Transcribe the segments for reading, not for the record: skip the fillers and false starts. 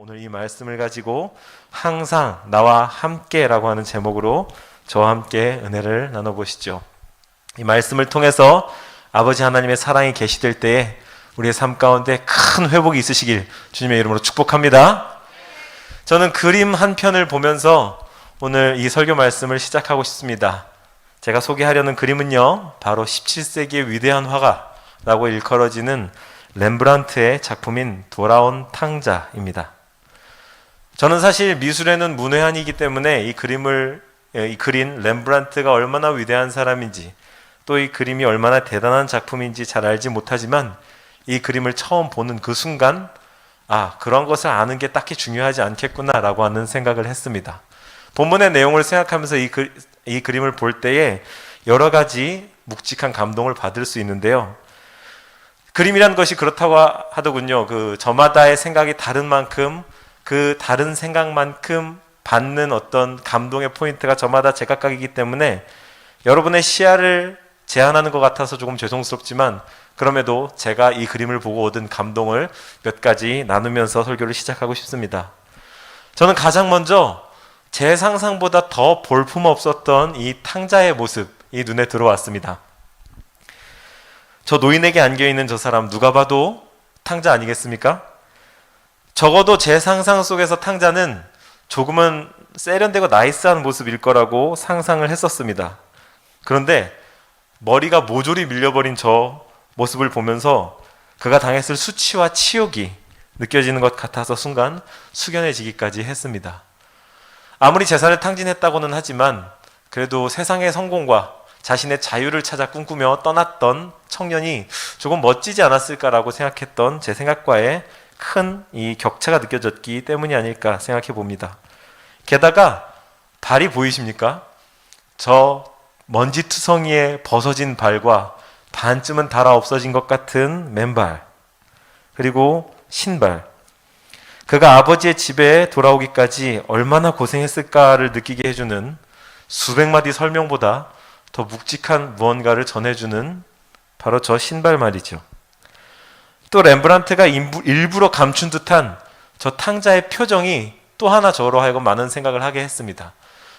오늘 이 말씀을 가지고 항상 나와 함께라고 하는 제목으로 저와 함께 은혜를 나눠보시죠. 이 말씀을 통해서 아버지 하나님의 사랑이 계시될 때에 우리의 삶 가운데 큰 회복이 있으시길 주님의 이름으로 축복합니다. 저는 그림 한 편을 보면서 오늘 이 설교 말씀을 시작하고 싶습니다. 제가 소개하려는 그림은요, 바로 17세기의 위대한 화가라고 일컬어지는 렘브란트의 작품인 돌아온 탕자입니다. 저는 사실 미술에는 문외한이기 때문에 이 그린 렘브란트가 얼마나 위대한 사람인지, 또 이 그림이 얼마나 대단한 작품인지 잘 알지 못하지만 이 그림을 처음 보는 그 순간 그런 것을 아는 게 딱히 중요하지 않겠구나 라고 하는 생각을 했습니다. 본문의 내용을 생각하면서 이 그림을 볼 때에 여러 가지 묵직한 감동을 받을 수 있는데요, 그림이란 것이 그렇다고 하더군요. 저마다의 생각이 다른 만큼 그 다른 생각만큼 받는 어떤 감동의 포인트가 저마다 제각각이기 때문에 여러분의 시야를 제한하는 것 같아서 조금 죄송스럽지만, 그럼에도 제가 이 그림을 보고 얻은 감동을 몇 가지 나누면서 설교를 시작하고 싶습니다. 저는 가장 먼저 제 상상보다 더 볼품없었던 이 탕자의 모습이 눈에 들어왔습니다. 저 노인에게 안겨있는 저 사람 누가 봐도 탕자 아니겠습니까? 적어도 제 상상 속에서 탕자는 조금은 세련되고 나이스한 모습일 거라고 상상을 했었습니다. 그런데 머리가 모조리 밀려버린 저 모습을 보면서 그가 당했을 수치와 치욕이 느껴지는 것 같아서 순간 숙연해지기까지 했습니다. 아무리 재산을 탕진했다고는 하지만 그래도 세상의 성공과 자신의 자유를 찾아 꿈꾸며 떠났던 청년이 조금 멋지지 않았을까라고 생각했던 제 생각과의 큰 이 격차가 느껴졌기 때문이 아닐까 생각해 봅니다. 게다가 발이 보이십니까? 저 먼지투성이에 벗어진 발과 반쯤은 닳아 없어진 것 같은 맨발, 그리고 신발, 그가 아버지의 집에 돌아오기까지 얼마나 고생했을까를 느끼게 해주는 수백 마디 설명보다 더 묵직한 무언가를 전해주는 바로 저 신발 말이죠. 또 렘브란트가 일부러 감춘 듯한 저 탕자의 표정이 또 하나 저로 하여금 많은 생각을 하게 했습니다.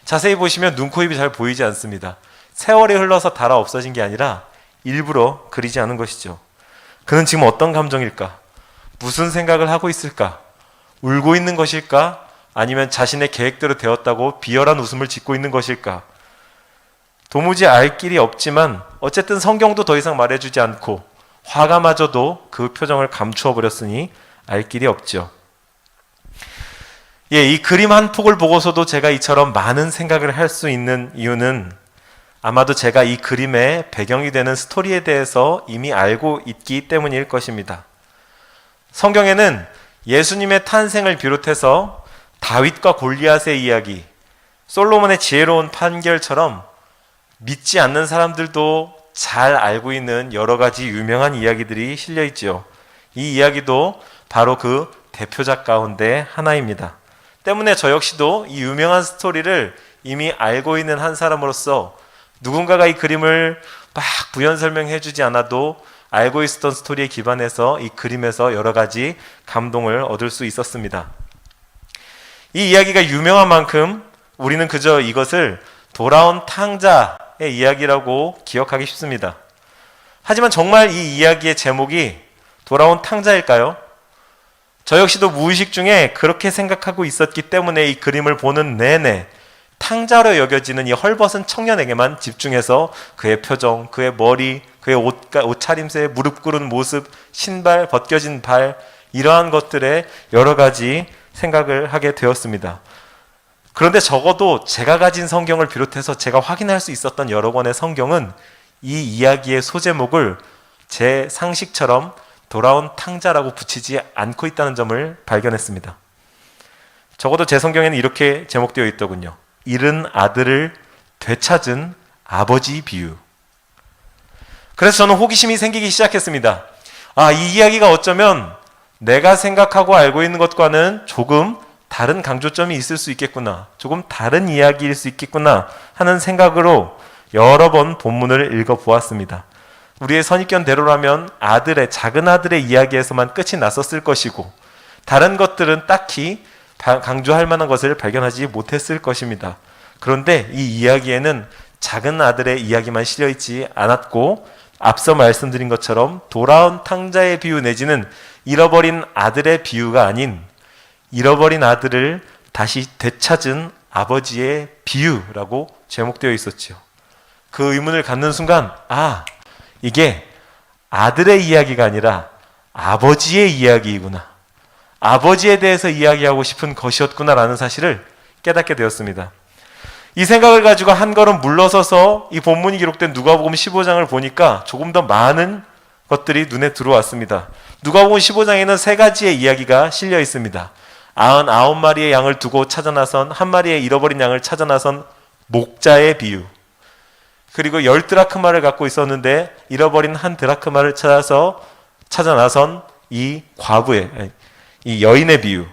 자세히 보시면 눈, 코, 입이 잘 보이지 않습니다. 세월이 흘러서 닳아 없어진 게 아니라 일부러 그리지 않은 것이죠. 그는 지금 어떤 감정일까? 무슨 생각을 하고 있을까? 울고 있는 것일까? 아니면 자신의 계획대로 되었다고 비열한 웃음을 짓고 있는 것일까? 도무지 알 길이 없지만 어쨌든 성경도 더 이상 말해주지 않고 화가마저도 그 표정을 감추어 버렸으니 알 길이 없죠. 이 그림 한 폭을 보고서도 제가 이처럼 많은 생각을 할 수 있는 이유는 아마도 제가 이 그림의 배경이 되는 스토리에 대해서 이미 알고 있기 때문일 것입니다. 성경에는 예수님의 탄생을 비롯해서 다윗과 골리앗의 이야기, 솔로몬의 지혜로운 판결처럼 믿지 않는 사람들도 잘 알고 있는 여러 가지 유명한 이야기들이 실려 있죠. 이 이야기도 바로 그 대표작 가운데 하나입니다. 때문에 저 역시도 이 유명한 스토리를 이미 알고 있는 한 사람으로서 누군가가 이 그림을 막 부연 설명해 주지 않아도 알고 있었던 스토리에 기반해서 이 그림에서 여러 가지 감동을 얻을 수 있었습니다. 이 이야기가 유명한 만큼 우리는 그저 이것을 돌아온 탕자의 이야기라고 기억하기 쉽습니다. 하지만 정말 이 이야기의 제목이 돌아온 탕자일까요? 저 역시도 무의식 중에 그렇게 생각하고 있었기 때문에 이 그림을 보는 내내 탕자로 여겨지는 이 헐벗은 청년에게만 집중해서 그의 표정, 그의 머리, 그의 옷차림새, 무릎 꿇은 모습, 신발, 벗겨진 발, 이러한 것들에 여러 가지 생각을 하게 되었습니다. 그런데 적어도 제가 가진 성경을 비롯해서 제가 확인할 수 있었던 여러 권의 성경은 이 이야기의 소제목을 제 상식처럼 돌아온 탕자라고 붙이지 않고 있다는 점을 발견했습니다. 적어도 제 성경에는 이렇게 제목되어 있더군요. 잃은 아들을 되찾은 아버지 비유. 그래서 저는 호기심이 생기기 시작했습니다. 이 이야기가 어쩌면 내가 생각하고 알고 있는 것과는 조금 다른 강조점이 있을 수 있겠구나, 조금 다른 이야기일 수 있겠구나 하는 생각으로 여러 번 본문을 읽어보았습니다. 우리의 선입견대로라면 작은 아들의 이야기에서만 끝이 났었을 것이고, 다른 것들은 딱히 강조할 만한 것을 발견하지 못했을 것입니다. 그런데 이 이야기에는 작은 아들의 이야기만 실려있지 않았고 앞서 말씀드린 것처럼 돌아온 탕자의 비유 내지는 잃어버린 아들의 비유가 아닌 잃어버린 아들을 다시 되찾은 아버지의 비유라고 제목되어 있었죠. 그 의문을 갖는 순간 이게 아들의 이야기가 아니라 아버지의 이야기이구나. 아버지에 대해서 이야기하고 싶은 것이었구나라는 사실을 깨닫게 되었습니다. 이 생각을 가지고 한 걸음 물러서서 이 본문이 기록된 누가복음 15장을 보니까 조금 더 많은 것들이 눈에 들어왔습니다. 누가복음 15장에는 세 가지의 이야기가 실려 있습니다. 99마리의 양을 두고 찾아 나선 한 마리의 잃어버린 양을 찾아 나선 목자의 비유, 그리고 10드라크마를 갖고 있었는데 잃어버린 한 드라크마를 찾아 나선 이 과부의, 이 여인의 비유,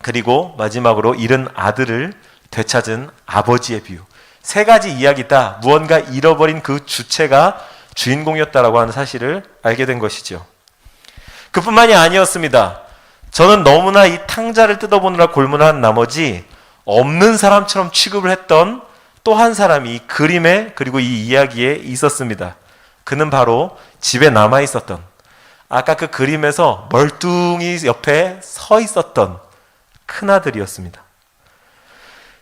그리고 마지막으로 잃은 아들을 되찾은 아버지의 비유. 세 가지 이야기다 무언가 잃어버린 그 주체가 주인공이었다라고 하는 사실을 알게 된 것이죠. 그뿐만이 아니었습니다. 저는 너무나 이 탕자를 뜯어보느라 골문한 나머지 없는 사람처럼 취급을 했던 또 한 사람이 이 그림에 그리고 이 이야기에 있었습니다. 그는 바로 집에 남아 있었던, 아까 그 그림에서 멀뚱히 옆에 서 있었던 큰아들이었습니다.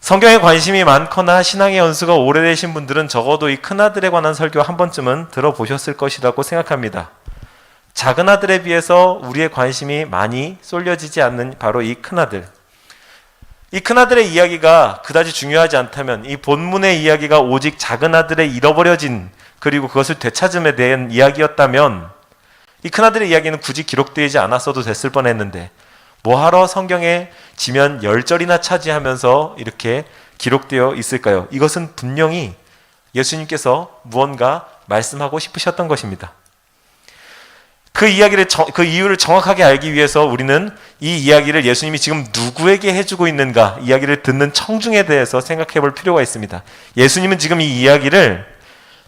성경에 관심이 많거나 신앙의 연수가 오래되신 분들은 적어도 이 큰아들에 관한 설교 한 번쯤은 들어보셨을 것이라고 생각합니다. 작은 아들에 비해서 우리의 관심이 많이 쏠려지지 않는 바로 이 큰아들. 이 큰아들의 이야기가 그다지 중요하지 않다면, 이 본문의 이야기가 오직 작은 아들의 잃어버려진 그리고 그것을 되찾음에 대한 이야기였다면 이 큰아들의 이야기는 굳이 기록되지 않았어도 됐을 뻔했는데 뭐하러 성경에 지면 10절이나 차지하면서 이렇게 기록되어 있을까요? 이것은 분명히 예수님께서 무언가 말씀하고 싶으셨던 것입니다. 그 이유를 정확하게 알기 위해서 우리는 이 이야기를 예수님이 지금 누구에게 해주고 있는가, 이야기를 듣는 청중에 대해서 생각해 볼 필요가 있습니다. 예수님은 지금 이 이야기를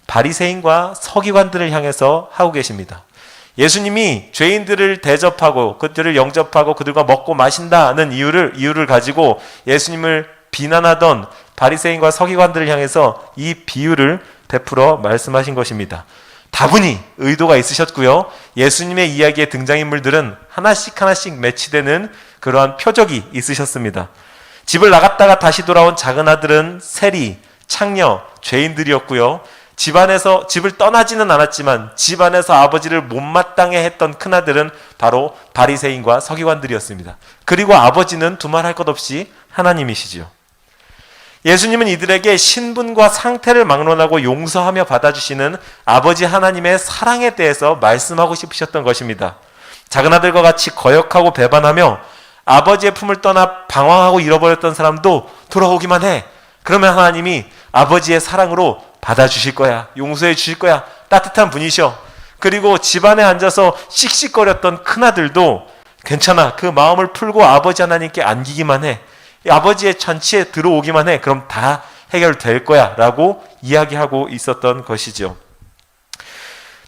바리새인과 서기관들을 향해서 하고 계십니다. 예수님이 죄인들을 대접하고 그들을 영접하고 그들과 먹고 마신다는 이유를 가지고 예수님을 비난하던 바리새인과 서기관들을 향해서 이 비유를 베풀어 말씀하신 것입니다. 다분히 의도가 있으셨고요. 예수님의 이야기의 등장인물들은 하나씩 매치되는 그러한 표적이 있으셨습니다. 집을 나갔다가 다시 돌아온 작은 아들은 세리, 창녀, 죄인들이었고요. 집을 떠나지는 않았지만 집안에서 아버지를 못마땅해 했던 큰아들은 바로 바리새인과 서기관들이었습니다. 그리고 아버지는 두말할 것 없이 하나님이시죠. 예수님은 이들에게 신분과 상태를 막론하고 용서하며 받아주시는 아버지 하나님의 사랑에 대해서 말씀하고 싶으셨던 것입니다. 작은 아들과 같이 거역하고 배반하며 아버지의 품을 떠나 방황하고 잃어버렸던 사람도 돌아오기만 해. 그러면 하나님이 아버지의 사랑으로 받아주실 거야. 용서해 주실 거야. 따뜻한 분이셔. 그리고 집안에 앉아서 씩씩거렸던 큰아들도 괜찮아. 그 마음을 풀고 아버지 하나님께 안기기만 해. 아버지의 잔치에 들어오기만 해. 그럼 다 해결될 거야 라고 이야기하고 있었던 것이죠.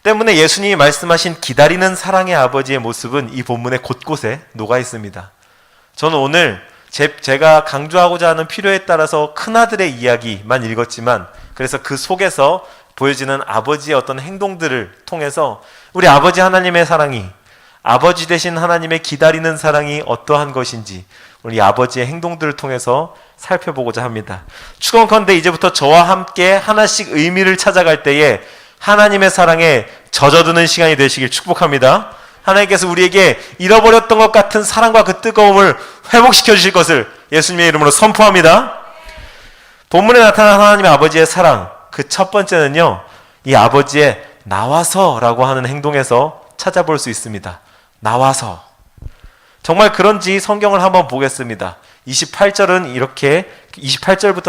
때문에 예수님이 말씀하신 기다리는 사랑의 아버지의 모습은 이 본문의 곳곳에 녹아 있습니다. 저는 오늘 제가 강조하고자 하는 필요에 따라서 큰아들의 이야기만 읽었지만, 그래서 그 속에서 보여지는 아버지의 어떤 행동들을 통해서 우리 아버지 하나님의 사랑이, 아버지 되신 하나님의 기다리는 사랑이 어떠한 것인지 우리 아버지의 행동들을 통해서 살펴보고자 합니다. 축원컨대 이제부터 저와 함께 하나씩 의미를 찾아갈 때에 하나님의 사랑에 젖어드는 시간이 되시길 축복합니다. 하나님께서 우리에게 잃어버렸던 것 같은 사랑과 그 뜨거움을 회복시켜 주실 것을 예수님의 이름으로 선포합니다. 본문에 나타난 하나님의 아버지의 사랑, 그 첫 번째는요, 이 아버지의 나와서라고 하는 행동에서 찾아볼 수 있습니다. 나와서. 정말 그런지 성경을 한번 보겠습니다. 28절부터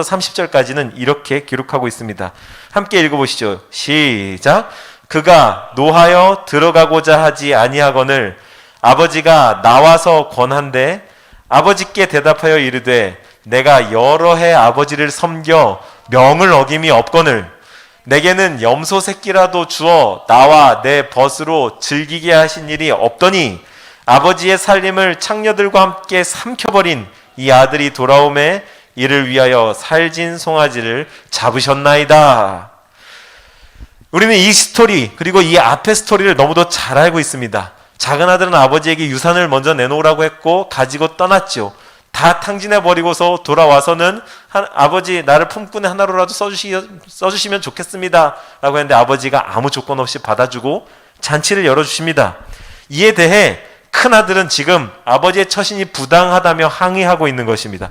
30절까지는 이렇게 기록하고 있습니다. 함께 읽어보시죠. 시작. 그가 노하여 들어가고자 하지 아니하거늘 아버지가 나와서 권한대 아버지께 대답하여 이르되 내가 여러 해 아버지를 섬겨 명을 어김이 없거늘 내게는 염소 새끼라도 주어 나와 내 벗으로 즐기게 하신 일이 없더니 아버지의 살림을 창녀들과 함께 삼켜버린 이 아들이 돌아오매 이를 위하여 살진 송아지를 잡으셨나이다. 우리는 이 스토리 그리고 이 앞의 스토리를 너무도 잘 알고 있습니다. 작은 아들은 아버지에게 유산을 먼저 내놓으라고 했고 가지고 떠났죠. 다 탕진해버리고서 돌아와서는 아버지 나를 품꾼의 하나로라도 써주시면 좋겠습니다 라고 했는데 아버지가 아무 조건 없이 받아주고 잔치를 열어주십니다. 이에 대해 큰아들은 지금 아버지의 처신이 부당하다며 항의하고 있는 것입니다.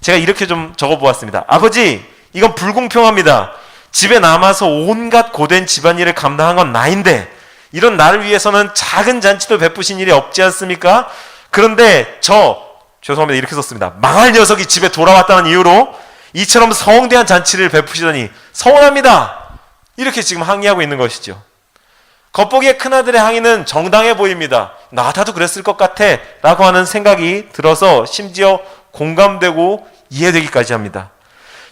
제가 이렇게 좀 적어보았습니다. 아버지, 이건 불공평합니다. 집에 남아서 온갖 고된 집안일을 감당한 건 나인데 이런 나를 위해서는 작은 잔치도 베푸신 일이 없지 않습니까? 그런데 죄송합니다. 이렇게 썼습니다. 망할 녀석이 집에 돌아왔다는 이유로 이처럼 성대한 잔치를 베푸시더니 서운합니다. 이렇게 지금 항의하고 있는 것이죠. 겉보기에 큰아들의 항의는 정당해 보입니다. 나 같아도 그랬을 것 같아 라고 하는 생각이 들어서 심지어 공감되고 이해되기까지 합니다.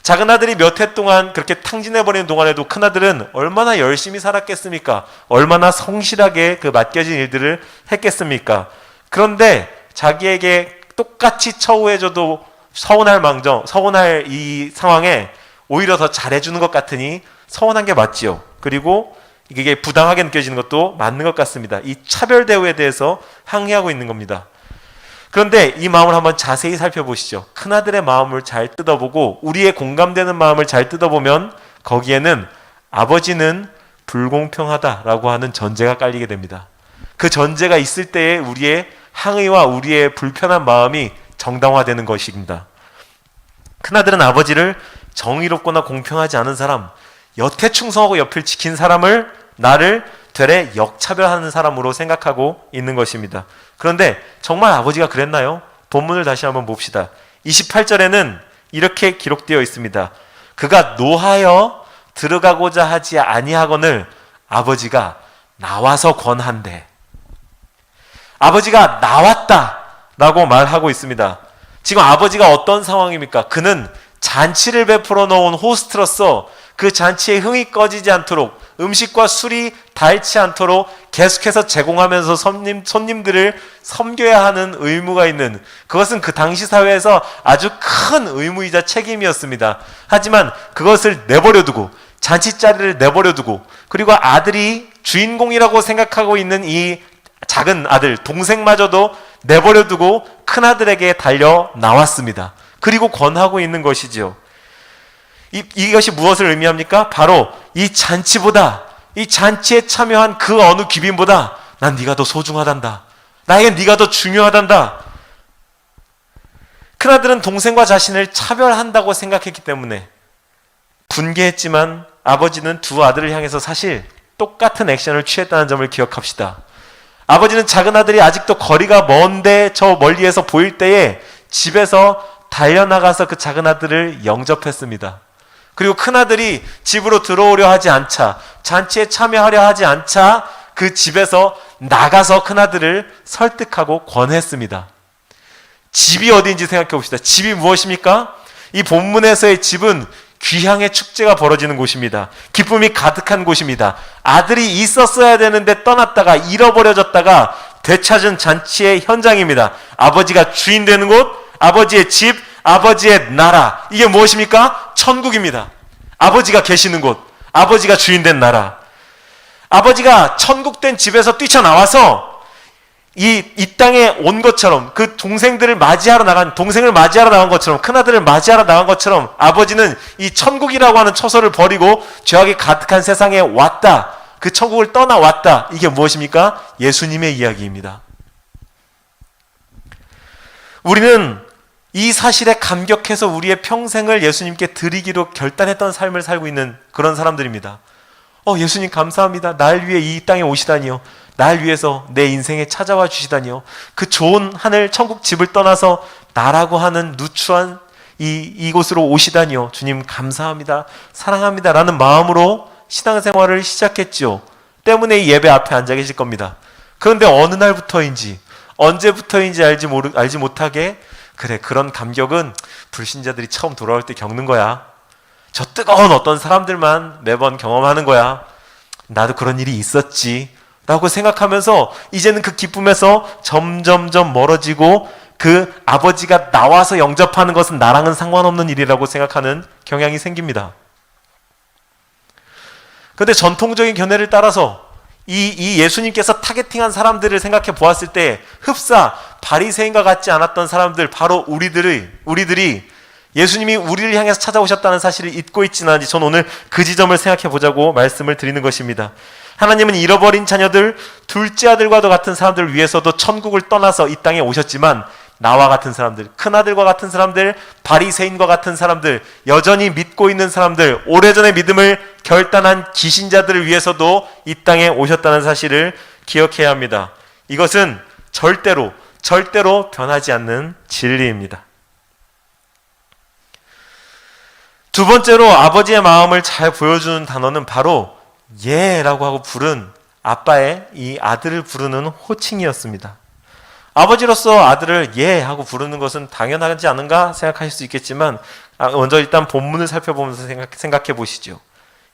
작은 아들이 몇 해 동안 그렇게 탕진해버리는 동안에도 큰아들은 얼마나 열심히 살았겠습니까? 얼마나 성실하게 그 맡겨진 일들을 했겠습니까? 그런데 자기에게 똑같이 처우해줘도 서운할 이 상황에 오히려 더 잘해주는 것 같으니 서운한 게 맞지요. 그리고 이게 부당하게 느껴지는 것도 맞는 것 같습니다. 이 차별 대우에 대해서 항의하고 있는 겁니다. 그런데 이 마음을 한번 자세히 살펴보시죠. 큰아들의 마음을 잘 뜯어보고 우리의 공감되는 마음을 잘 뜯어보면 거기에는 아버지는 불공평하다라고 하는 전제가 깔리게 됩니다. 그 전제가 있을 때에 우리의 항의와 우리의 불편한 마음이 정당화되는 것입니다. 큰아들은 아버지를 정의롭거나 공평하지 않은 사람, 여태 충성하고 옆을 지킨 사람을 나를 되레 역차별하는 사람으로 생각하고 있는 것입니다. 그런데 정말 아버지가 그랬나요? 본문을 다시 한번 봅시다. 28절에는 이렇게 기록되어 있습니다. 그가 노하여 들어가고자 하지 아니하거늘 아버지가 나와서 권한대. 아버지가 나왔다라고 말하고 있습니다. 지금 아버지가 어떤 상황입니까? 그는 잔치를 베풀어 놓은 호스트로서 그 잔치에 흥이 꺼지지 않도록 음식과 술이 닳지 않도록 계속해서 제공하면서 손님들을 섬겨야 하는 의무가 있는, 그것은 그 당시 사회에서 아주 큰 의무이자 책임이었습니다. 하지만 그것을 내버려두고, 잔치 자리를 내버려두고, 그리고 아들이 주인공이라고 생각하고 있는 이 작은 아들, 동생마저도 내버려두고 큰아들에게 달려 나왔습니다. 그리고 권하고 있는 것이지요. 이것이 무엇을 의미합니까? 바로 이 잔치보다, 이 잔치에 참여한 그 어느 귀빈보다 난 네가 더 소중하단다. 나에겐 네가 더 중요하단다. 큰아들은 동생과 자신을 차별한다고 생각했기 때문에 분개했지만 아버지는 두 아들을 향해서 사실 똑같은 액션을 취했다는 점을 기억합시다. 아버지는 작은 아들이 아직도 거리가 먼데 저 멀리에서 보일 때에 집에서 달려나가서 그 작은 아들을 영접했습니다. 그리고 큰아들이 집으로 들어오려 하지 않자, 잔치에 참여하려 하지 않자 그 집에서 나가서 큰아들을 설득하고 권했습니다. 집이 어디인지 생각해 봅시다. 집이 무엇입니까? 이 본문에서의 집은 귀향의 축제가 벌어지는 곳입니다. 기쁨이 가득한 곳입니다. 아들이 있었어야 되는데 떠났다가 잃어버려졌다가 되찾은 잔치의 현장입니다. 아버지가 주인 되는 곳, 아버지의 집, 아버지의 나라, 이게 무엇입니까? 천국입니다. 아버지가 계시는 곳, 아버지가 주인 된 나라. 아버지가 천국된 집에서 뛰쳐나와서 이 땅에 온 것처럼, 그 동생을 맞이하러 나간 것처럼, 큰아들을 맞이하러 나간 것처럼 아버지는 이 천국이라고 하는 처소를 버리고 죄악이 가득한 세상에 왔다. 그 천국을 떠나왔다. 이게 무엇입니까? 예수님의 이야기입니다. 우리는 이 사실에 감격해서 우리의 평생을 예수님께 드리기로 결단했던 삶을 살고 있는 그런 사람들입니다. 예수님 감사합니다. 날 위해 이 땅에 오시다니요. 날 위해서 내 인생에 찾아와 주시다니요. 그 좋은 하늘 천국 집을 떠나서 나라고 하는 누추한 이곳으로 오시다니요. 주님 감사합니다. 사랑합니다. 라는 마음으로 신앙생활을 시작했죠. 때문에 이 예배 앞에 앉아 계실 겁니다. 그런데 어느 날부터인지, 언제부터인지 알지 못하게, 그래, 그런 감격은 불신자들이 처음 돌아올 때 겪는 거야. 저 뜨거운 어떤 사람들만 매번 경험하는 거야. 나도 그런 일이 있었지. 라고 생각하면서 이제는 그 기쁨에서 점점점 멀어지고 그 아버지가 나와서 영접하는 것은 나랑은 상관없는 일이라고 생각하는 경향이 생깁니다. 그런데 전통적인 견해를 따라서 이 예수님께서 타겟팅한 사람들을 생각해 보았을 때 흡사 바리새인과 같지 않았던 사람들, 바로 우리들이 예수님이 우리를 향해서 찾아오셨다는 사실을 잊고 있지는 않은지 저는 오늘 그 지점을 생각해 보자고 말씀을 드리는 것입니다. 하나님은 잃어버린 자녀들, 둘째 아들과도 같은 사람들을 위해서도 천국을 떠나서 이 땅에 오셨지만 나와 같은 사람들, 큰아들과 같은 사람들, 바리새인과 같은 사람들, 여전히 믿고 있는 사람들, 오래전에 믿음을 결단한 기신자들을 위해서도 이 땅에 오셨다는 사실을 기억해야 합니다. 이것은 절대로 변하지 않는 진리입니다. 두 번째로 아버지의 마음을 잘 보여주는 단어는 바로 예라고 하고 부른 아빠의 이 아들을 부르는 호칭이었습니다. 아버지로서 아들을 예 하고 부르는 것은 당연하지 않은가 생각하실 수 있겠지만 먼저 일단 본문을 살펴보면서 생각해 보시죠.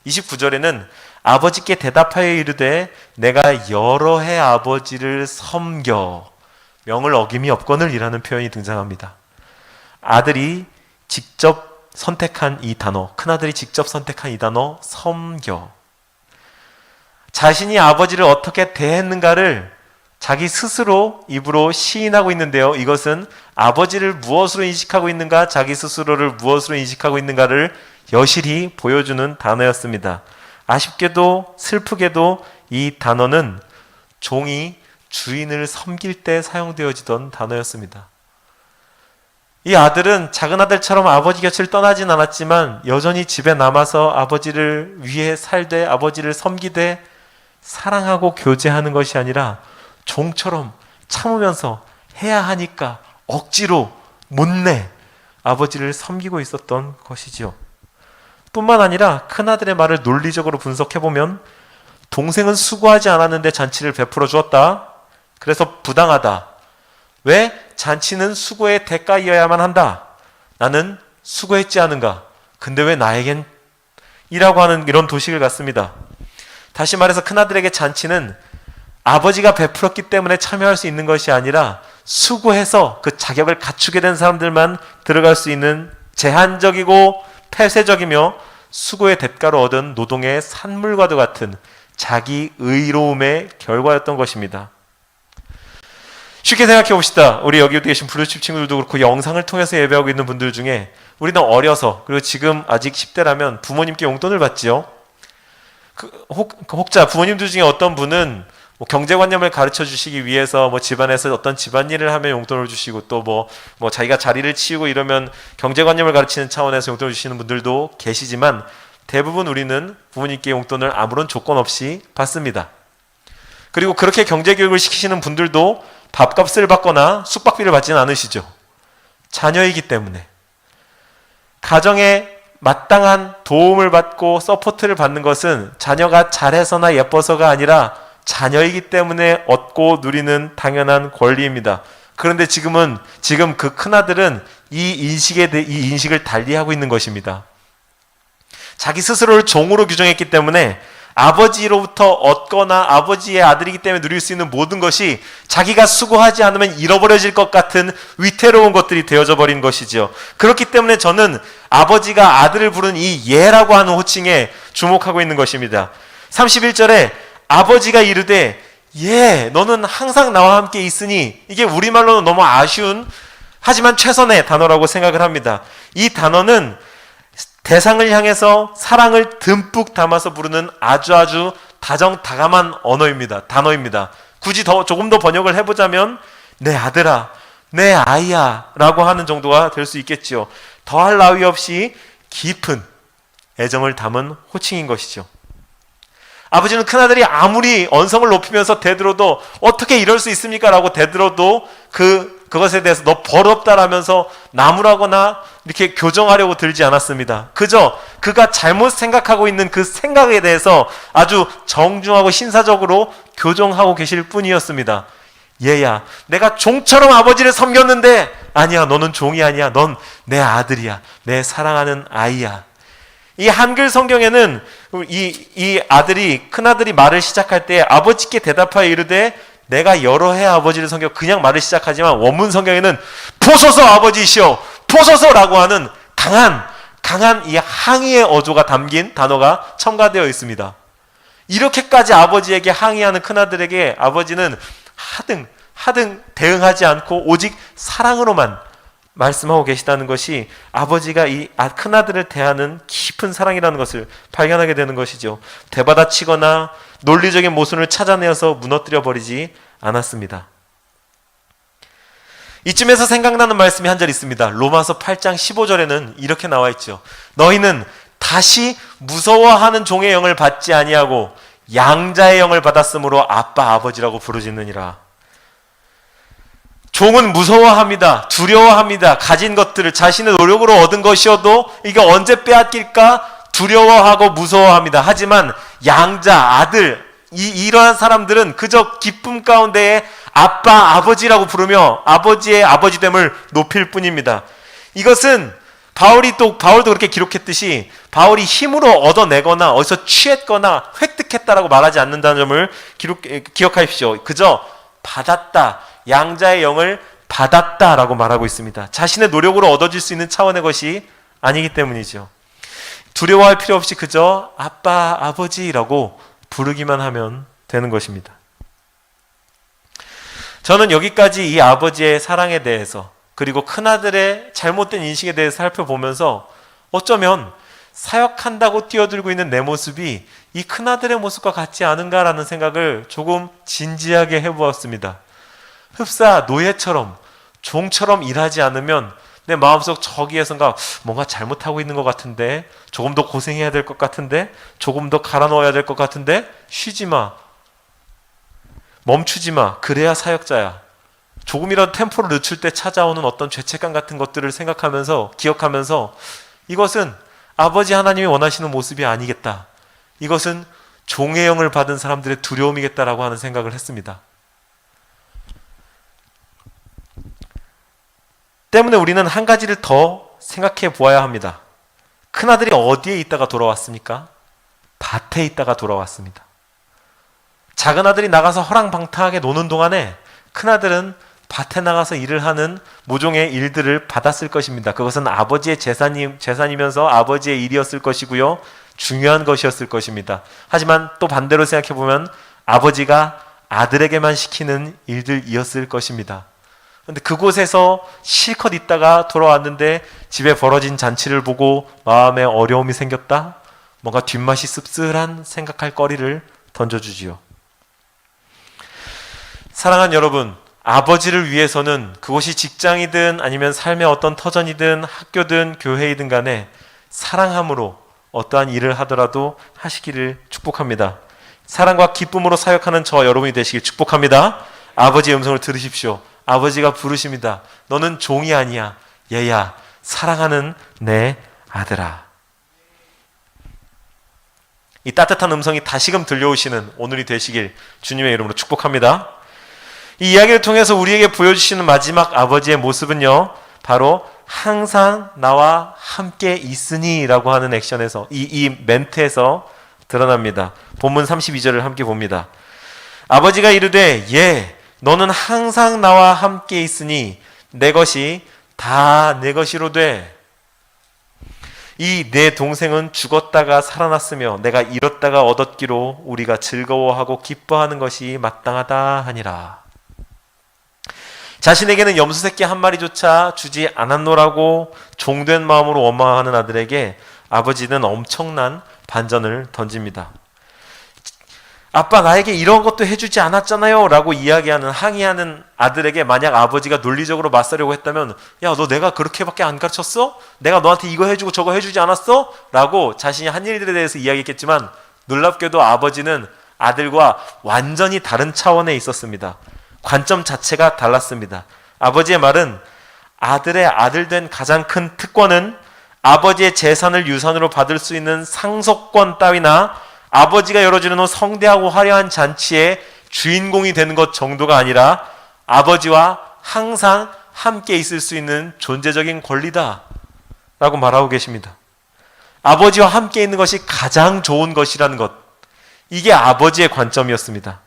29절에는 아버지께 대답하여 이르되 내가 여러 해 아버지를 섬겨 명을 어김이 없거늘 이라는 표현이 등장합니다. 아들이 직접 선택한 이 단어, 큰아들이 직접 선택한 이 단어 섬겨, 자신이 아버지를 어떻게 대했는가를 자기 스스로 입으로 시인하고 있는데요. 이것은 아버지를 무엇으로 인식하고 있는가, 자기 스스로를 무엇으로 인식하고 있는가를 여실히 보여주는 단어였습니다. 아쉽게도 슬프게도 이 단어는 종이 주인을 섬길 때 사용되어지던 단어였습니다. 이 아들은 작은 아들처럼 아버지 곁을 떠나진 않았지만 여전히 집에 남아서 아버지를 위해 살되 아버지를 섬기되 사랑하고 교제하는 것이 아니라 종처럼 참으면서 해야 하니까 억지로 못내 아버지를 섬기고 있었던 것이지요. 뿐만 아니라 큰아들의 말을 논리적으로 분석해보면 동생은 수고하지 않았는데 잔치를 베풀어 주었다. 그래서 부당하다. 왜? 잔치는 수고의 대가이어야만 한다. 나는 수고했지 않은가? 근데 왜 나에겐? 이라고 하는 이런 도식을 갖습니다. 다시 말해서 큰아들에게 잔치는 아버지가 베풀었기 때문에 참여할 수 있는 것이 아니라 수고해서 그 자격을 갖추게 된 사람들만 들어갈 수 있는 제한적이고 폐쇄적이며 수고의 대가로 얻은 노동의 산물과도 같은 자기 의로움의 결과였던 것입니다. 쉽게 생각해 봅시다. 우리 여기 계신 블루칩 친구들도 그렇고 영상을 통해서 예배하고 있는 분들 중에 우리는 어려서, 그리고 지금 아직 10대라면 부모님께 용돈을 받지요. 혹자 부모님들 중에 어떤 분은 뭐 경제관념을 가르쳐 주시기 위해서 뭐 집안에서 어떤 집안일을 하면 용돈을 주시고 또 뭐 자기가 자리를 치우고 이러면 경제관념을 가르치는 차원에서 용돈을 주시는 분들도 계시지만 대부분 우리는 부모님께 용돈을 아무런 조건 없이 받습니다. 그리고 그렇게 경제교육을 시키시는 분들도 밥값을 받거나 숙박비를 받지는 않으시죠. 자녀이기 때문에. 가정에 마땅한 도움을 받고 서포트를 받는 것은 자녀가 잘해서나 예뻐서가 아니라 자녀이기 때문에 얻고 누리는 당연한 권리입니다. 그런데 지금 그 큰아들은 이 인식을 달리하고 있는 것입니다. 자기 스스로를 종으로 규정했기 때문에 아버지로부터 얻거나 아버지의 아들이기 때문에 누릴 수 있는 모든 것이 자기가 수고하지 않으면 잃어버려질 것 같은 위태로운 것들이 되어져 버린 것이지요. 그렇기 때문에 저는 아버지가 아들을 부른 이 예라고 하는 호칭에 주목하고 있는 것입니다. 31절에 아버지가 이르되 예, 너는 항상 나와 함께 있으니, 이게 우리말로는 너무 아쉬운 하지만 최선의 단어라고 생각을 합니다. 이 단어는 대상을 향해서 사랑을 듬뿍 담아서 부르는 아주 다정다감한 단어입니다. 굳이 조금 더 번역을 해보자면 내 아들아, 내 아이야 라고 하는 정도가 될 수 있겠지요. 더할 나위 없이 깊은 애정을 담은 호칭인 것이죠. 아버지는 큰아들이 아무리 언성을 높이면서 대들어도 어떻게 이럴 수 있습니까? 라고 대들어도 그것에 대해서 너 버릇없다라면서 나무라거나 이렇게 교정하려고 들지 않았습니다. 그저 그가 잘못 생각하고 있는 그 생각에 대해서 아주 정중하고 신사적으로 교정하고 계실 뿐이었습니다. 얘야, 내가 종처럼 아버지를 섬겼는데 아니야, 너는 종이 아니야. 넌 내 아들이야. 내 사랑하는 아이야. 이 한글 성경에는 이 아들이, 큰아들이 말을 시작할 때 아버지께 대답하여 이르되 내가 여러 해 아버지를 섬겨, 그냥 말을 시작하지만 원문 성경에는 보소서 아버지시여 보소서라고 하는 강한 이 항의의 어조가 담긴 단어가 첨가되어 있습니다. 이렇게까지 아버지에게 항의하는 큰아들에게 아버지는 하등 대응하지 않고 오직 사랑으로만 말씀하고 계시다는 것이 아버지가 이 큰아들을 대하는 깊은 사랑이라는 것을 발견하게 되는 것이죠. 되받아치거나 논리적인 모순을 찾아내어서 무너뜨려 버리지 않았습니다. 이쯤에서 생각나는 말씀이 한 절 있습니다. 로마서 8장 15절에는 이렇게 나와 있죠. 너희는 다시 무서워하는 종의 영을 받지 아니하고 양자의 영을 받았으므로 아빠 아버지라고 부르짖느니라. 종은 무서워합니다. 두려워합니다. 가진 것들을 자신의 노력으로 얻은 것이어도 이게 언제 빼앗길까 두려워하고 무서워합니다. 하지만 양자, 아들, 이러한 사람들은 그저 기쁨 가운데에 아빠, 아버지라고 부르며 아버지의 아버지됨을 높일 뿐입니다. 이것은 바울도 그렇게 기록했듯이 바울이 힘으로 얻어내거나 어디서 취했거나 획득했다라고 말하지 않는다는 점을 기억하십시오. 그저 받았다. 양자의 영을 받았다라고 말하고 있습니다. 자신의 노력으로 얻어질 수 있는 차원의 것이 아니기 때문이죠. 두려워할 필요 없이 그저 아빠, 아버지라고 부르기만 하면 되는 것입니다. 저는 여기까지 이 아버지의 사랑에 대해서 그리고 큰아들의 잘못된 인식에 대해서 살펴보면서 어쩌면 사역한다고 뛰어들고 있는 내 모습이 이 큰아들의 모습과 같지 않은가라는 생각을 조금 진지하게 해보았습니다. 흡사 노예처럼 종처럼 일하지 않으면 내 마음속 저기에선가 뭔가 잘못하고 있는 것 같은데, 조금 더 고생해야 될 것 같은데, 조금 더 갈아 넣어야 될 것 같은데, 쉬지 마, 멈추지 마, 그래야 사역자야. 조금이라도 템포를 늦출 때 찾아오는 어떤 죄책감 같은 것들을 생각하면서, 기억하면서 이것은 아버지 하나님이 원하시는 모습이 아니겠다, 이것은 종의 영을 받은 사람들의 두려움이겠다라고 하는 생각을 했습니다. 때문에 우리는 한 가지를 더 생각해 보아야 합니다. 큰아들이 어디에 있다가 돌아왔습니까? 밭에 있다가 돌아왔습니다. 작은 아들이 나가서 허랑방탕하게 노는 동안에 큰아들은 밭에 나가서 일을 하는 모종의 일들을 받았을 것입니다. 그것은 아버지의 재산이면서 아버지의 일이었을 것이고요, 중요한 것이었을 것입니다. 하지만 또 반대로 생각해 보면 아버지가 아들에게만 시키는 일들이었을 것입니다. 근데 그곳에서 실컷 있다가 돌아왔는데 집에 벌어진 잔치를 보고 마음에 어려움이 생겼다? 뭔가 뒷맛이 씁쓸한 생각할 거리를 던져주지요. 사랑하는 여러분, 아버지를 위해서는 그것이 직장이든 아니면 삶의 어떤 터전이든 학교든 교회이든 간에 사랑함으로 어떠한 일을 하더라도 하시기를 축복합니다. 사랑과 기쁨으로 사역하는 저 여러분이 되시길 축복합니다. 아버지의 음성을 들으십시오. 아버지가 부르십니다. 너는 종이 아니야, 얘야, 사랑하는 내 아들아. 이 따뜻한 음성이 다시금 들려오시는 오늘이 되시길 주님의 이름으로 축복합니다. 이 이야기를 통해서 우리에게 보여주시는 마지막 아버지의 모습은요, 바로 항상 나와 함께 있으니 라고 하는 액션에서, 이 멘트에서 드러납니다. 본문 32절을 함께 봅니다. 아버지가 이르되 너는 항상 나와 함께 있으니 내 것이 다 내 것이로 돼. 이 내 동생은 죽었다가 살아났으며 내가 잃었다가 얻었기로 우리가 즐거워하고 기뻐하는 것이 마땅하다 하니라. 자신에게는 염소 새끼 한 마리조차 주지 않았노라고 종된 마음으로 원망하는 아들에게 아버지는 엄청난 반전을 던집니다. 아빠 나에게 이런 것도 해주지 않았잖아요 라고 이야기하는, 항의하는 아들에게 만약 아버지가 논리적으로 맞서려고 했다면, 야, 너 내가 그렇게밖에 안 가르쳤어? 내가 너한테 이거 해주고 저거 해주지 않았어? 라고 자신이 한 일들에 대해서 이야기했겠지만, 놀랍게도 아버지는 아들과 완전히 다른 차원에 있었습니다. 관점 자체가 달랐습니다. 아버지의 말은 아들의 아들 된 가장 큰 특권은 아버지의 재산을 유산으로 받을 수 있는 상속권 따위나 아버지가 열어주는 성대하고 화려한 잔치의 주인공이 되는 것 정도가 아니라 아버지와 항상 함께 있을 수 있는 존재적인 권리다 라고 말하고 계십니다. 아버지와 함께 있는 것이 가장 좋은 것이라는 것. 이게 아버지의 관점이었습니다.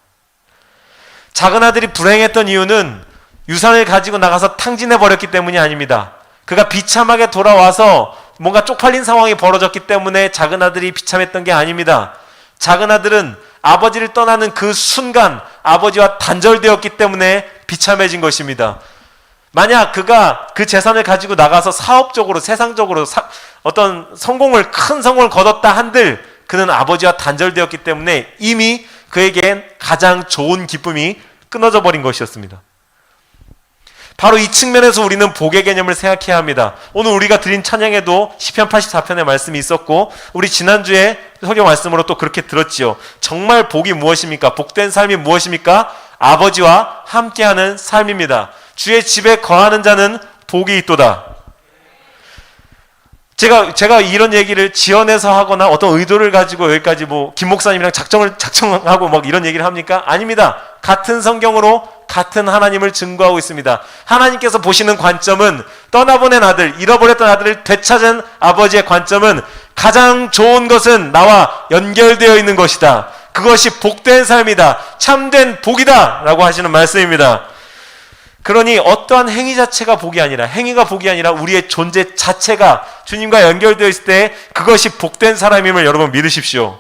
작은 아들이 불행했던 이유는 유산을 가지고 나가서 탕진해버렸기 때문이 아닙니다. 그가 비참하게 돌아와서 뭔가 쪽팔린 상황이 벌어졌기 때문에 작은 아들이 비참했던 게 아닙니다. 작은 아들은 아버지를 떠나는 그 순간 아버지와 단절되었기 때문에 비참해진 것입니다. 만약 그가 그 재산을 가지고 나가서 사업적으로 세상적으로 어떤 큰 성공을 거뒀다 한들 그는 아버지와 단절되었기 때문에 이미 그에겐 가장 좋은 기쁨이 끊어져 버린 것이었습니다. 바로 이 측면에서 우리는 복의 개념을 생각해야 합니다. 오늘 우리가 드린 찬양에도 시편 84편의 말씀이 있었고 우리 지난주에 성경 말씀으로 또 그렇게 들었지요. 정말 복이 무엇입니까? 복된 삶이 무엇입니까? 아버지와 함께하는 삶입니다. 주의 집에 거하는 자는 복이 있도다. 제가 이런 얘기를 지어내서 하거나 어떤 의도를 가지고 여기까지 김 목사님이랑 작정하고 이런 얘기를 합니까? 아닙니다. 같은 성경으로 같은 하나님을 증거하고 있습니다. 하나님께서 보시는 관점은 떠나보낸 아들, 잃어버렸던 아들을 되찾은 아버지의 관점은 가장 좋은 것은 나와 연결되어 있는 것이다. 그것이 복된 삶이다. 참된 복이다. 라고 하시는 말씀입니다. 그러니 어떠한 행위 자체가 복이 아니라 행위가 복이 아니라 우리의 존재 자체가 주님과 연결되어 있을 때 그것이 복된 사람임을 여러분 믿으십시오.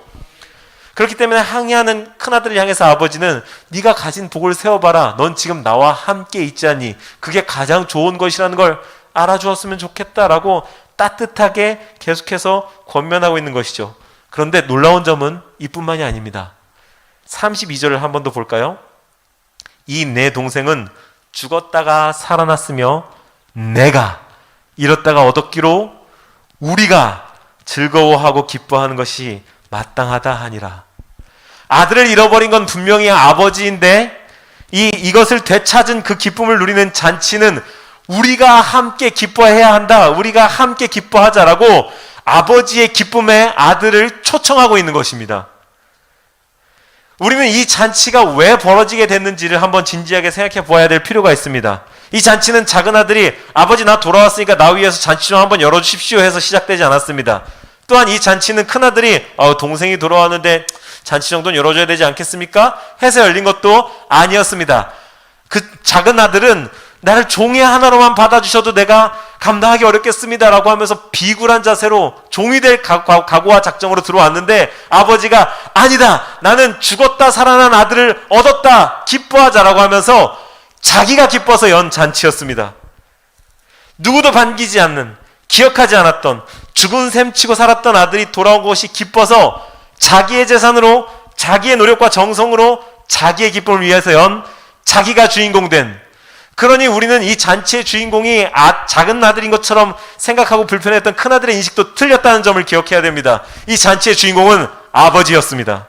그렇기 때문에 항의하는 큰아들을 향해서 아버지는 네가 가진 복을 세워봐라. 넌 지금 나와 함께 있지 않니? 그게 가장 좋은 것이라는 걸 알아주었으면 좋겠다라고 따뜻하게 계속해서 권면하고 있는 것이죠. 그런데 놀라운 점은 이뿐만이 아닙니다. 32절을 한 번 더 볼까요? 이 내 동생은 죽었다가 살아났으며 내가 잃었다가 얻었기로 우리가 즐거워하고 기뻐하는 것이 마땅하다 하니라. 아들을 잃어버린 건 분명히 아버지인데 이것을 되찾은 그 기쁨을 누리는 잔치는 우리가 함께 기뻐해야 한다. 우리가 함께 기뻐하자라고 아버지의 기쁨에 아들을 초청하고 있는 것입니다. 우리는 이 잔치가 왜 벌어지게 됐는지를 한번 진지하게 생각해 보아야 될 필요가 있습니다. 이 잔치는 작은 아들이 아버지 나 돌아왔으니까 나 위해서 잔치 좀 한번 열어주십시오 해서 시작되지 않았습니다. 또한 이 잔치는 큰아들이 동생이 돌아왔는데 잔치 정도는 열어줘야 되지 않겠습니까? 해서 열린 것도 아니었습니다. 그 작은 아들은 나를 종이 하나로만 받아주셔도 내가 감당하기 어렵겠습니다 라고 하면서 비굴한 자세로 종이 될 각오와 작정으로 들어왔는데 아버지가 아니다, 나는 죽었다 살아난 아들을 얻었다, 기뻐하자라고 하면서 자기가 기뻐서 연 잔치였습니다. 누구도 반기지 않는, 기억하지 않았던, 죽은 셈 치고 살았던 아들이 돌아온 것이 기뻐서 자기의 재산으로, 자기의 노력과 정성으로 자기의 기쁨을 위해서 연, 자기가 주인공 된. 그러니 우리는 이 잔치의 주인공이 작은 아들인 것처럼 생각하고 불편했던 큰아들의 인식도 틀렸다는 점을 기억해야 됩니다. 이 잔치의 주인공은 아버지였습니다.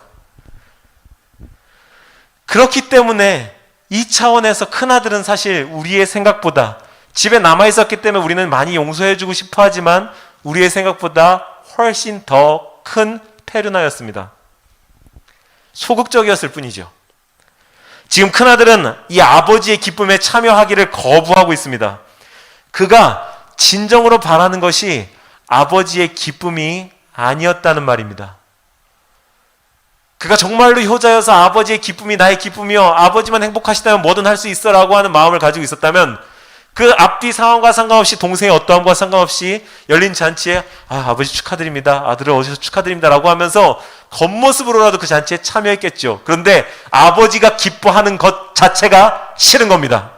그렇기 때문에 이 차원에서 큰아들은 사실 우리의 생각보다 집에 남아있었기 때문에 우리는 많이 용서해주고 싶어 하지만 우리의 생각보다 훨씬 더 큰 페르나였습니다. 소극적이었을 뿐이죠. 지금 큰아들은 이 아버지의 기쁨에 참여하기를 거부하고 있습니다. 그가 진정으로 바라는 것이 아버지의 기쁨이 아니었다는 말입니다. 그가 정말로 효자여서 아버지의 기쁨이 나의 기쁨이요, 아버지만 행복하시다면 뭐든 할 수 있어 라고 하는 마음을 가지고 있었다면 그 앞뒤 상황과 상관없이, 동생의 어떠함과 상관없이 열린 잔치에 아버지 축하드립니다, 아들을 얻으셔서 축하드립니다 라고 하면서 겉모습으로라도 그 잔치에 참여했겠죠. 그런데 아버지가 기뻐하는 것 자체가 싫은 겁니다.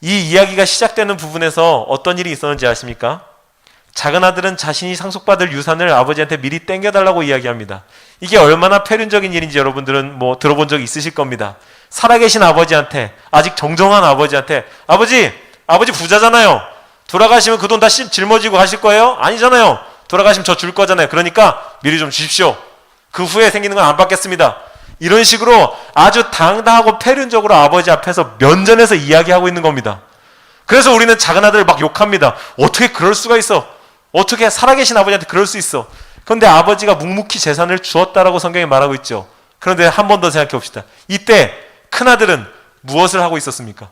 이 이야기가 시작되는 부분에서 어떤 일이 있었는지 아십니까? 작은 아들은 자신이 상속받을 유산을 아버지한테 미리 땡겨달라고 이야기합니다. 이게 얼마나 폐륜적인 일인지 여러분들은 들어본 적 있으실 겁니다. 살아계신 아버지한테, 아직 정정한 아버지한테, 아버지 부자잖아요. 돌아가시면 그 돈 다 짊어지고 가실 거예요? 아니잖아요. 돌아가시면 저 줄 거잖아요. 그러니까 미리 좀 주십시오. 그 후에 생기는 건 안 받겠습니다. 이런 식으로 아주 당당하고 폐륜적으로 아버지 앞에서 면전에서 이야기하고 있는 겁니다. 그래서 우리는 작은 아들을 막 욕합니다. 어떻게 그럴 수가 있어? 어떻게 살아계신 아버지한테 그럴 수 있어? 그런데 아버지가 묵묵히 재산을 주었다라고 성경이 말하고 있죠. 그런데 한 번 더 생각해 봅시다. 이때 큰아들은 무엇을 하고 있었습니까?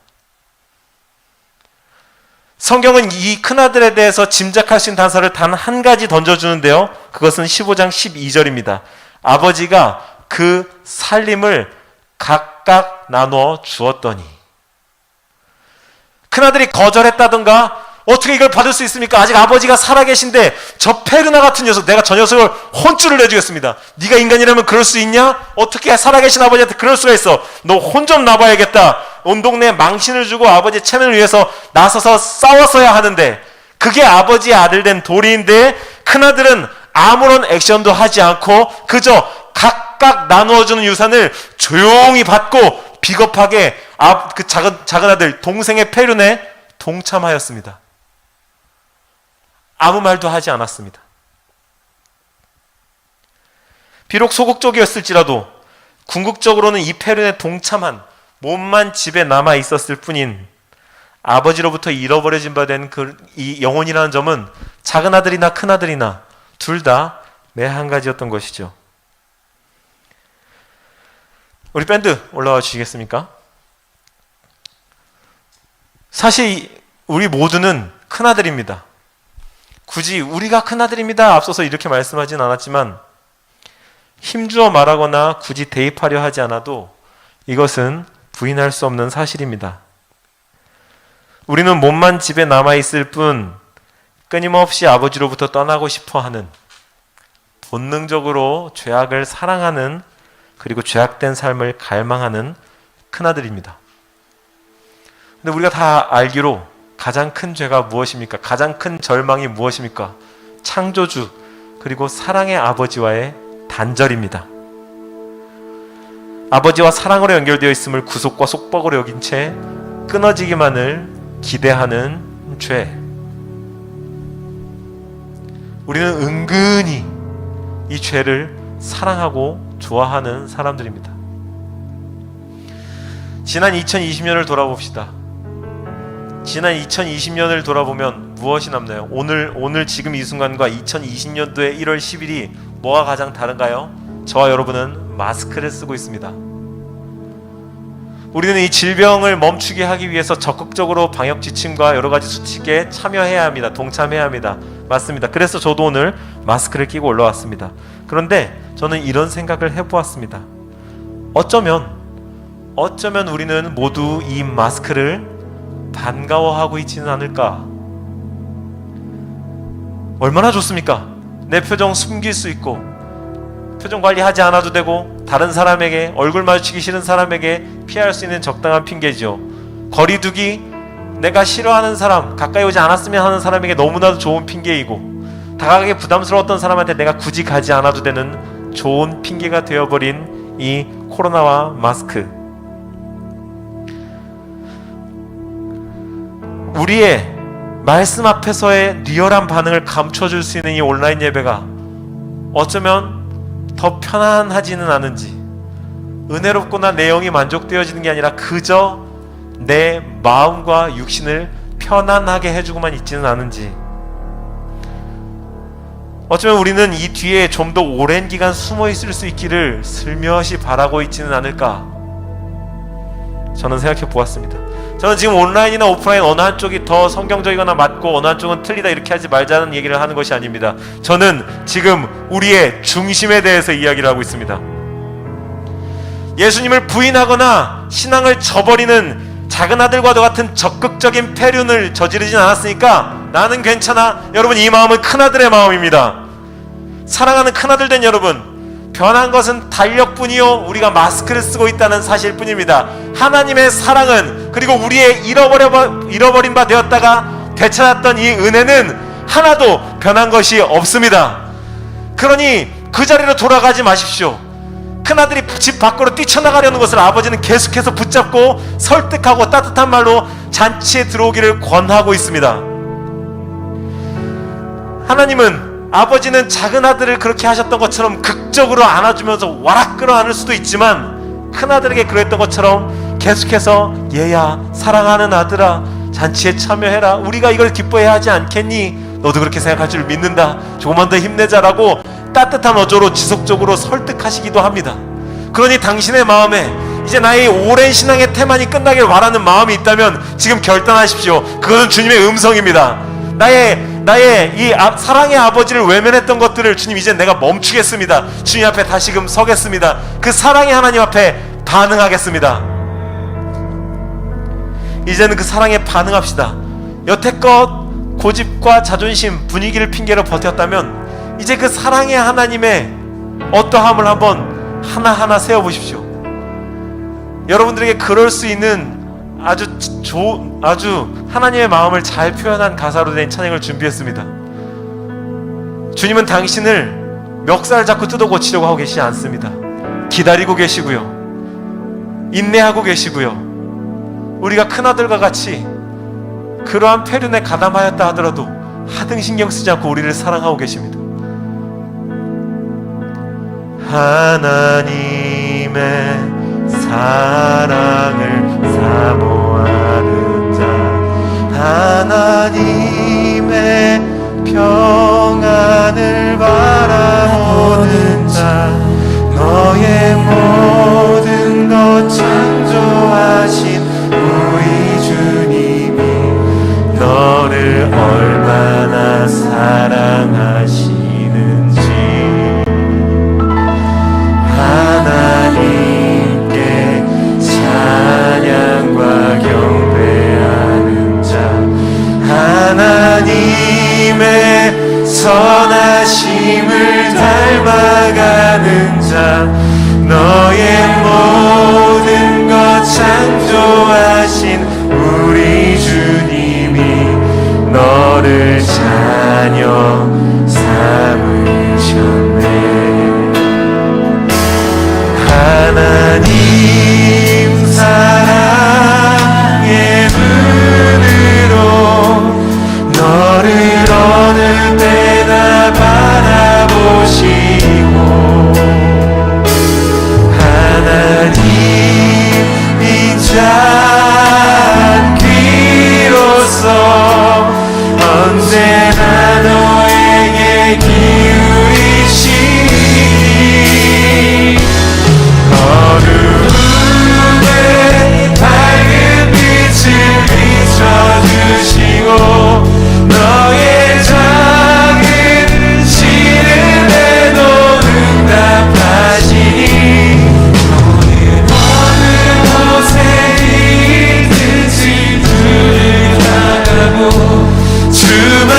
성경은 이 큰아들에 대해서 짐작할 수 있는 단서를 단 한 가지 던져주는데요. 그것은 15장 12절입니다. 아버지가 그 살림을 각각 나누어 주었더니. 큰아들이 거절했다던가 어떻게 이걸 받을 수 있습니까? 아직 아버지가 살아계신데 저 페르나 같은 녀석, 내가 저 녀석을 혼쭐을 내주겠습니다. 네가 인간이라면 그럴 수 있냐? 어떻게 살아계신 아버지한테 그럴 수가 있어? 너 혼 좀 나봐야겠다. 온 동네에 망신을 주고 아버지의 체면을 위해서 나서서 싸웠어야 하는데, 그게 아버지의 아들 된 도리인데 큰아들은 아무런 액션도 하지 않고 그저 각각 나누어주는 유산을 조용히 받고 비겁하게 그 작은 아들 동생의 폐륜에 동참하였습니다. 아무 말도 하지 않았습니다. 비록 소극적이었을지라도 궁극적으로는 이 폐륜에 동참한 몸만 집에 남아 있었을 뿐인 아버지로부터 잃어버려진 바 된 이 영혼이라는 점은 작은 아들이나 큰 아들이나 둘 다 매 한 가지였던 것이죠. 우리 밴드 올라와 주시겠습니까? 사실 우리 모두는 큰 아들입니다. 굳이 우리가 큰 아들입니다 앞서서 이렇게 말씀하진 않았지만, 힘주어 말하거나 굳이 대입하려 하지 않아도 이것은 부인할 수 없는 사실입니다. 우리는 몸만 집에 남아있을 뿐 끊임없이 아버지로부터 떠나고 싶어하는, 본능적으로 죄악을 사랑하는, 그리고 죄악된 삶을 갈망하는 큰아들입니다. 근데 우리가 다 알기로 가장 큰 죄가 무엇입니까? 가장 큰 절망이 무엇입니까? 창조주 그리고 사랑의 아버지와의 단절입니다. 아버지와 사랑으로 연결되어 있음을 구속과 속박으로 여긴 채 끊어지기만을 기대하는 죄. 우리는 은근히 이 죄를 사랑하고 좋아하는 사람들입니다. 지난 2020년을 돌아봅시다. 지난 2020년을 돌아보면 무엇이 남나요? 오늘 지금 이 순간과 2020년도의 1월 10일이 뭐가 가장 다른가요? 저와 여러분은 마스크를 쓰고 있습니다. 우리는 이 질병을 멈추게 하기 위해서 적극적으로 방역 지침과 여러 가지 수칙에 참여해야 합니다. 동참해야 합니다. 맞습니다. 그래서 저도 오늘 마스크를 끼고 올라왔습니다. 그런데 저는 이런 생각을 해보았습니다. 어쩌면 우리는 모두 이 마스크를 반가워하고 있지는 않을까? 얼마나 좋습니까? 내 표정 숨길 수 있고, 표정 관리하지 않아도 되고, 다른 사람에게, 얼굴 마주치기 싫은 사람에게 피할 수 있는 적당한 핑계죠. 거리두기, 내가 싫어하는 사람, 가까이 오지 않았으면 하는 사람에게 너무나도 좋은 핑계이고, 다가가기 부담스러웠던 사람한테 내가 굳이 가지 않아도 되는 좋은 핑계가 되어버린 이 코로나와 마스크. 우리의 말씀 앞에서의 리얼한 반응을 감춰줄 수 있는 이 온라인 예배가 어쩌면 더 편안하지는 않은지, 은혜롭거나 내 영이 만족되어지는 게 아니라 그저 내 마음과 육신을 편안하게 해주고만 있지는 않은지, 어쩌면 우리는 이 뒤에 좀 더 오랜 기간 숨어 있을 수 있기를 슬며시 바라고 있지는 않을까, 저는 생각해 보았습니다. 저는 지금 온라인이나 오프라인 어느 한쪽이 더 성경적이거나 맞고 어느 한쪽은 틀리다 이렇게 하지 말자는 얘기를 하는 것이 아닙니다. 저는 지금 우리의 중심에 대해서 이야기를 하고 있습니다. 예수님을 부인하거나 신앙을 저버리는 작은 아들과도 같은 적극적인 폐륜을 저지르진 않았으니까 나는 괜찮아. 여러분, 이 마음은 큰아들의 마음입니다. 사랑하는 큰아들 된 여러분, 변한 것은 달력뿐이요 우리가 마스크를 쓰고 있다는 사실뿐입니다. 하나님의 사랑은, 그리고 우리의 잃어버린 바 되었다가 되찾았던 이 은혜는 하나도 변한 것이 없습니다. 그러니 그 자리로 돌아가지 마십시오. 큰아들이 집 밖으로 뛰쳐나가려는 것을 아버지는 계속해서 붙잡고 설득하고 따뜻한 말로 잔치에 들어오기를 권하고 있습니다. 하나님은, 아버지는 작은 아들을 그렇게 하셨던 것처럼 극적으로 안아주면서 와락 끌어안을 수도 있지만, 큰아들에게 그랬던 것처럼 계속해서 얘야, 사랑하는 아들아, 잔치에 참여해라, 우리가 이걸 기뻐해야 하지 않겠니? 너도 그렇게 생각할 줄 믿는다, 조금만 더 힘내자라고 따뜻한 어조로 지속적으로 설득하시기도 합니다. 그러니 당신의 마음에 이제 나의 오랜 신앙의 태만이 끝나길 바라는 마음이 있다면 지금 결단하십시오. 그것은 주님의 음성입니다. 나의 이 사랑의 아버지를 외면했던 것들을 주님 이제 내가 멈추겠습니다. 주님 앞에 다시금 서겠습니다. 그 사랑의 하나님 앞에 반응하겠습니다. 이제는 그 사랑에 반응합시다. 여태껏 고집과 자존심, 분위기를 핑계로 버텼다면 이제 그 사랑의 하나님의 어떠함을 한번 하나하나 세워보십시오. 여러분들에게 그럴 수 있는 아주 하나님의 마음을 잘 표현한 가사로 된 찬양을 준비했습니다. 주님은 당신을 멱살 잡고 뜯어 고치려고 하고 계시지 않습니다. 기다리고 계시고요, 인내하고 계시고요, 우리가 큰아들과 같이 그러한 폐륜에 가담하였다 하더라도 하등 신경 쓰지 않고 우리를 사랑하고 계십니다. 하나님의 사랑을 사모하는 자, 하나님의 평안을 바라보는 자, 너의 모든 것 창조하신 우리 주님이 너를 얼마나 사랑하시는지 하나님께 찬양과 경배하는 자, 하나님의 선하심을 닮아가는 자, 너의 모든 것 창조하신 우리 주님이 너를 자녀 삼으셨네. 하나님 사랑의 눈으로 너를 어느 때나 바라보시고 하나님 이 잔귀로서 언제나 너에게 기울이시니 어두움에 밝은 빛을 비춰주시고 너의 작은 시름에도 응답하시니 어느 곳에 있든지 주를 나가고 주만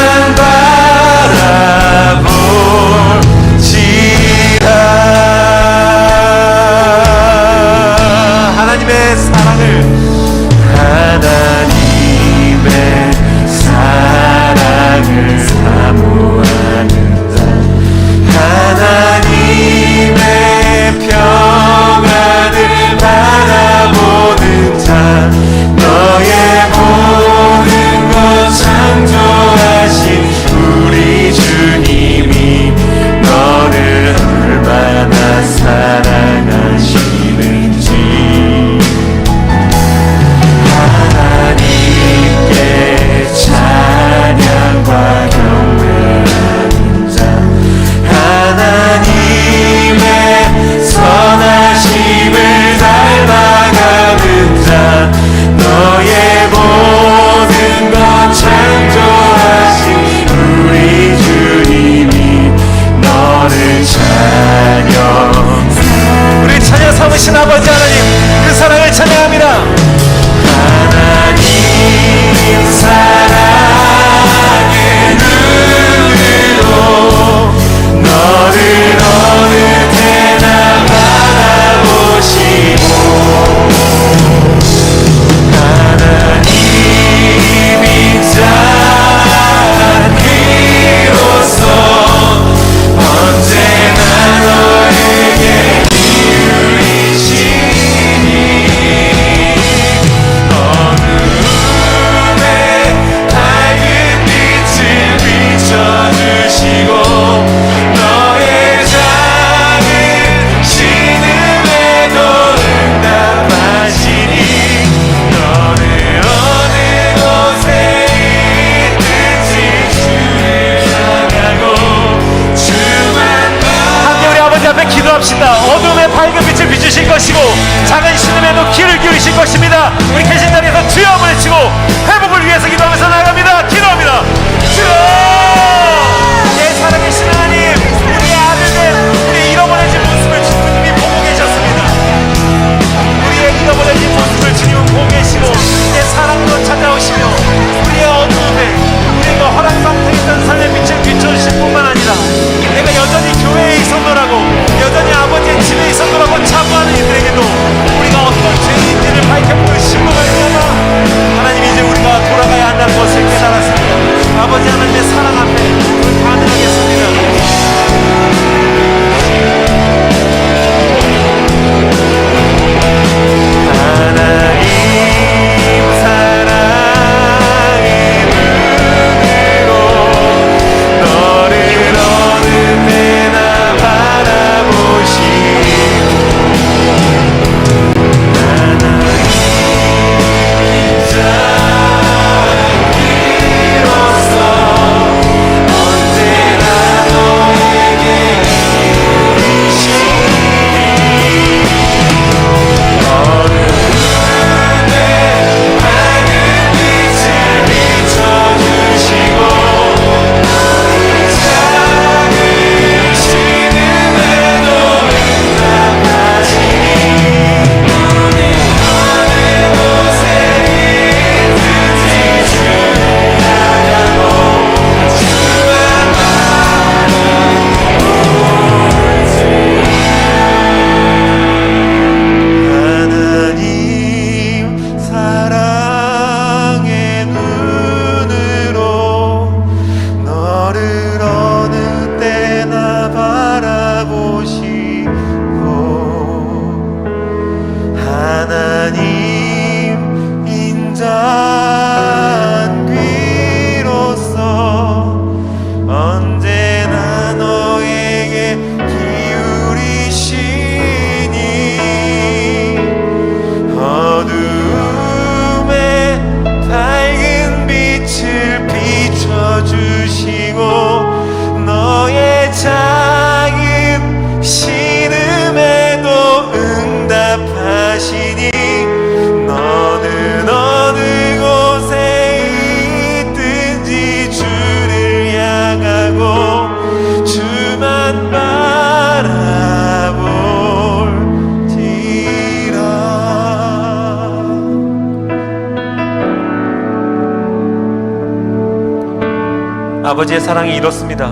아버지의 사랑이 이렇습니다.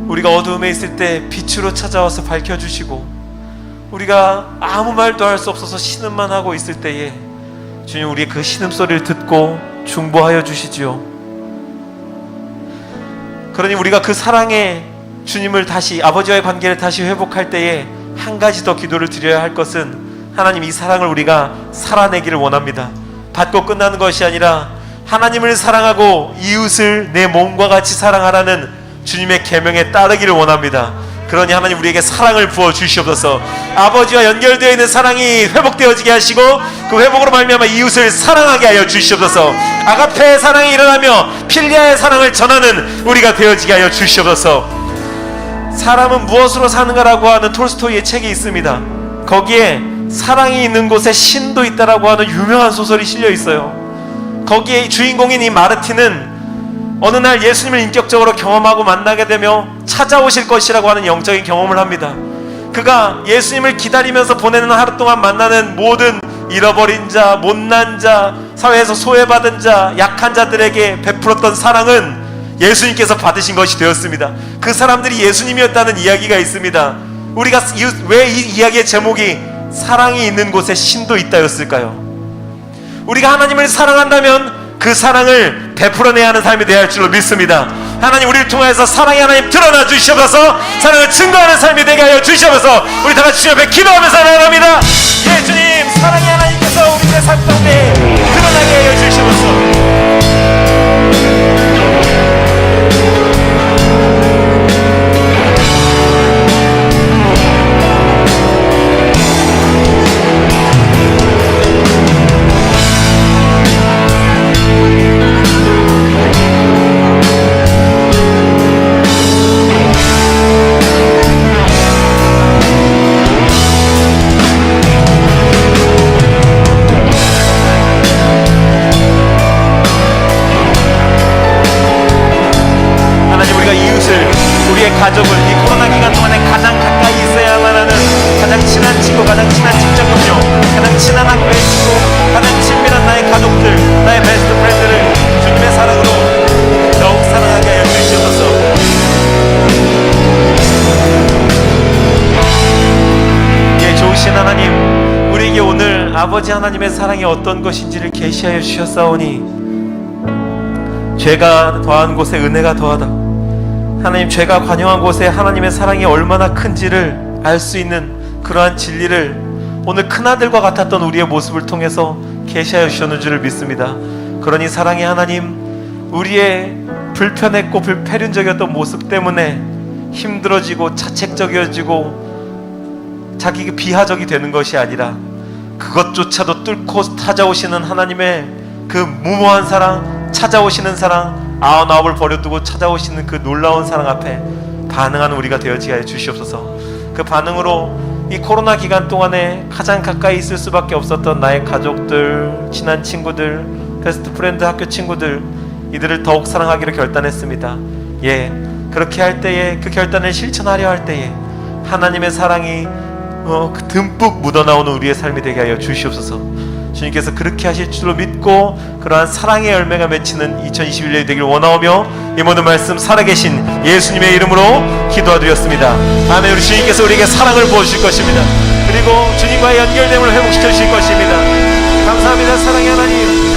우리가 어두움에 있을 때 빛으로 찾아와서 밝혀주시고, 우리가 아무 말도 할 수 없어서 신음만 하고 있을 때에 주님, 우리의 그 신음소리를 듣고 중보하여 주시지요. 그러니 우리가 그 사랑의 주님을 다시, 아버지와의 관계를 다시 회복할 때에 한 가지 더 기도를 드려야 할 것은, 하나님, 이 사랑을 우리가 살아내기를 원합니다. 받고 끝나는 것이 아니라 하나님을 사랑하고 이웃을 내 몸과 같이 사랑하라는 주님의 계명에 따르기를 원합니다. 그러니 하나님, 우리에게 사랑을 부어 주시옵소서. 아버지와 연결되어 있는 사랑이 회복되어지게 하시고, 그 회복으로 말미암아 이웃을 사랑하게 하여 주시옵소서. 아가페의 사랑이 일어나며 필리아의 사랑을 전하는 우리가 되어지게 하여 주시옵소서. 사람은 무엇으로 사는가라고 하는 톨스토이의 책이 있습니다. 거기에 사랑이 있는 곳에 신도 있다라고 하는 유명한 소설이 실려 있어요. 거기에 주인공인 이 마르틴은 어느 날 예수님을 인격적으로 경험하고 만나게 되며 찾아오실 것이라고 하는 영적인 경험을 합니다. 그가 예수님을 기다리면서 보내는 하루 동안 만나는 모든 잃어버린 자, 못난 자, 사회에서 소외받은 자, 약한 자들에게 베풀었던 사랑은 예수님께서 받으신 것이 되었습니다. 그 사람들이 예수님이었다는 이야기가 있습니다. 우리가 왜 이 이야기의 제목이 사랑이 있는 곳에 신도 있다였을까요? 우리가 하나님을 사랑한다면 그 사랑을 베풀어내야 하는 삶이 되어야 할 줄로 믿습니다. 하나님, 우리를 통해서 사랑의 하나님 드러나 주시옵소서. 사랑을 증거하는 삶이 되게 하여 주시옵소서. 우리 다 같이 주님 앞에 기도하면서 나아갑니다. 예, 주님, 사랑의 하나님께서 우리의 삶 가운데 드러나게 하여 주시옵소서. 가족을 이 코로나 기간 동안에 가장 가까이 있어야만 하는 가장 친한 친구, 가장 친한 직장 동료, 가장 친한 학교의 친구, 가장 친밀한 나의 가족들, 나의 베스트 프렌드를 주님의 사랑으로 더욱 사랑하게 하여 주시옵소서. 예, 좋으신 하나님, 우리에게 오늘 아버지 하나님의 사랑이 어떤 것인지를 계시하여 주셨사오니, 죄가 더한 곳에 은혜가 더하다. 하나님, 죄가 관영한 곳에 하나님의 사랑이 얼마나 큰지를 알 수 있는 그러한 진리를 오늘 큰아들과 같았던 우리의 모습을 통해서 계시하여 주셨는 줄을 믿습니다. 그러니 사랑의 하나님, 우리의 불편했고 불패륜적이었던 모습 때문에 힘들어지고 자책적이어지고 자기 비하적이 되는 것이 아니라 그것조차도 뚫고 찾아오시는 하나님의 그 무모한 사랑, 찾아오시는 사랑, 아홉을 버려두고 찾아오시는 그 놀라운 사랑 앞에 반응하는 우리가 되어지게 해 주시옵소서. 그 반응으로 이 코로나 기간 동안에 가장 가까이 있을 수밖에 없었던 나의 가족들, 친한 친구들, 베스트 프렌드 학교 친구들, 이들을 더욱 사랑하기로 결단했습니다. 예, 그렇게 할 때에, 그 결단을 실천하려 할 때에 하나님의 사랑이 듬뿍 묻어나오는 우리의 삶이 되게 하여 주시옵소서. 주님께서 그렇게 하실 줄로 믿고 그러한 사랑의 열매가 맺히는 2021년이 되길 원하오며, 이 모든 말씀 살아계신 예수님의 이름으로 기도드렸습니다. 아멘. 우리 주님께서 우리에게 사랑을 부어주실 것입니다. 그리고 주님과의 연결됨을 회복시켜 주실 것입니다. 감사합니다. 사랑의 하나님,